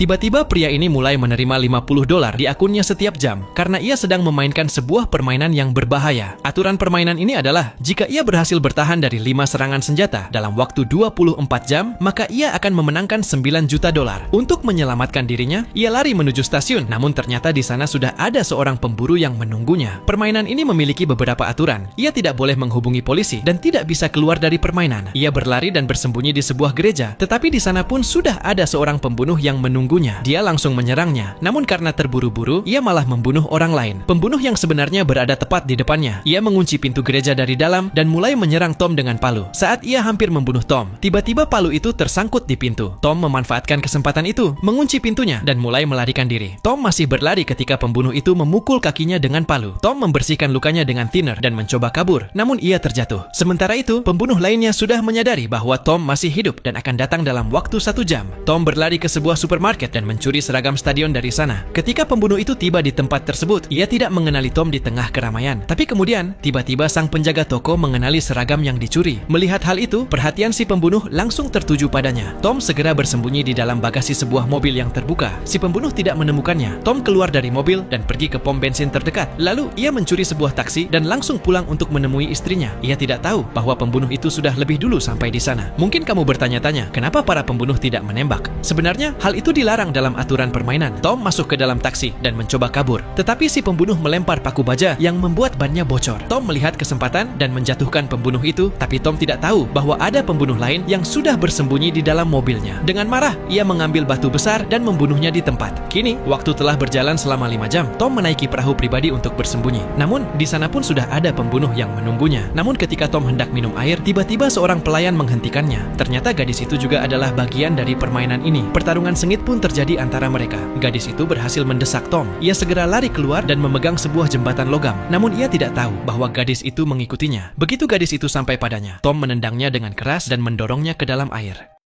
Tiba-tiba pria ini mulai menerima $50 di akunnya setiap jam karena ia sedang memainkan sebuah permainan yang berbahaya. Aturan permainan ini adalah jika ia berhasil bertahan dari 5 serangan senjata dalam waktu 24 jam, maka ia akan memenangkan $9 juta. Untuk menyelamatkan dirinya, ia lari menuju stasiun, namun ternyata di sana sudah ada seorang pemburu yang menunggunya. Permainan ini memiliki beberapa aturan. Ia tidak boleh menghubungi polisi dan tidak bisa keluar dari permainan. Ia berlari dan bersembunyi di sebuah gereja, tetapi di sana pun sudah ada seorang pembunuh yang menunggunya. Dia langsung menyerangnya, namun karena terburu-buru, ia malah membunuh orang lain. Pembunuh yang sebenarnya berada tepat di depannya. Ia mengunci pintu gereja dari dalam dan mulai menyerang Tom dengan palu. Saat ia hampir membunuh Tom, tiba-tiba palu itu tersangkut di pintu. Tom memanfaatkan kesempatan itu, mengunci pintunya dan mulai melarikan diri. Tom masih berlari ketika pembunuh itu memukul kakinya dengan palu. Tom membersihkan lukanya dengan thinner dan mencoba kabur, namun ia terjatuh. Sementara itu, pembunuh lainnya sudah menyadari bahwa Tom masih hidup dan akan datang dalam waktu 1 jam. Tom berlari ke sebuah supermarket dan mencuri seragam stadion dari sana. Ketika pembunuh itu tiba di tempat tersebut, ia tidak mengenali Tom di tengah keramaian. Tapi kemudian, tiba-tiba sang penjaga toko mengenali seragam yang dicuri. Melihat hal itu, perhatian si pembunuh langsung tertuju padanya. Tom segera bersembunyi di dalam bagasi sebuah mobil yang terbuka. Si pembunuh tidak menemukannya. Tom keluar dari mobil dan pergi ke pom bensin terdekat. Lalu, ia mencuri sebuah taksi dan langsung pulang untuk menemui istrinya. Ia tidak tahu bahwa pembunuh itu sudah lebih dulu sampai di sana. Mungkin kamu bertanya-tanya, kenapa para pembunuh tidak menembak? Sebenarnya, hal itu dilarang dalam aturan permainan. Tom masuk ke dalam taksi dan mencoba kabur. Tetapi si pembunuh melempar paku baja yang membuat bannya bocor. Tom melihat kesempatan dan menjatuhkan pembunuh itu, tapi Tom tidak tahu bahwa ada pembunuh lain yang sudah bersembunyi di dalam mobilnya. Dengan marah, ia mengambil batu besar dan membunuhnya di tempat. Kini, waktu telah berjalan selama 5 jam. Tom menaiki perahu pribadi untuk bersembunyi. Namun, di sana pun sudah ada pembunuh yang menunggunya. Namun ketika Tom hendak minum air, tiba-tiba seorang pelayan menghentikannya. Ternyata gadis itu juga adalah bagian dari permainan ini. Pertarungan sengit pun terjadi antara mereka. Gadis itu berhasil mendesak Tom. Ia segera lari keluar dan memegang sebuah jembatan logam. Namun ia tidak tahu bahwa gadis itu mengikutinya. Begitu gadis itu sampai padanya, Tom menendangnya dengan keras dan mendorongnya ke dalam air.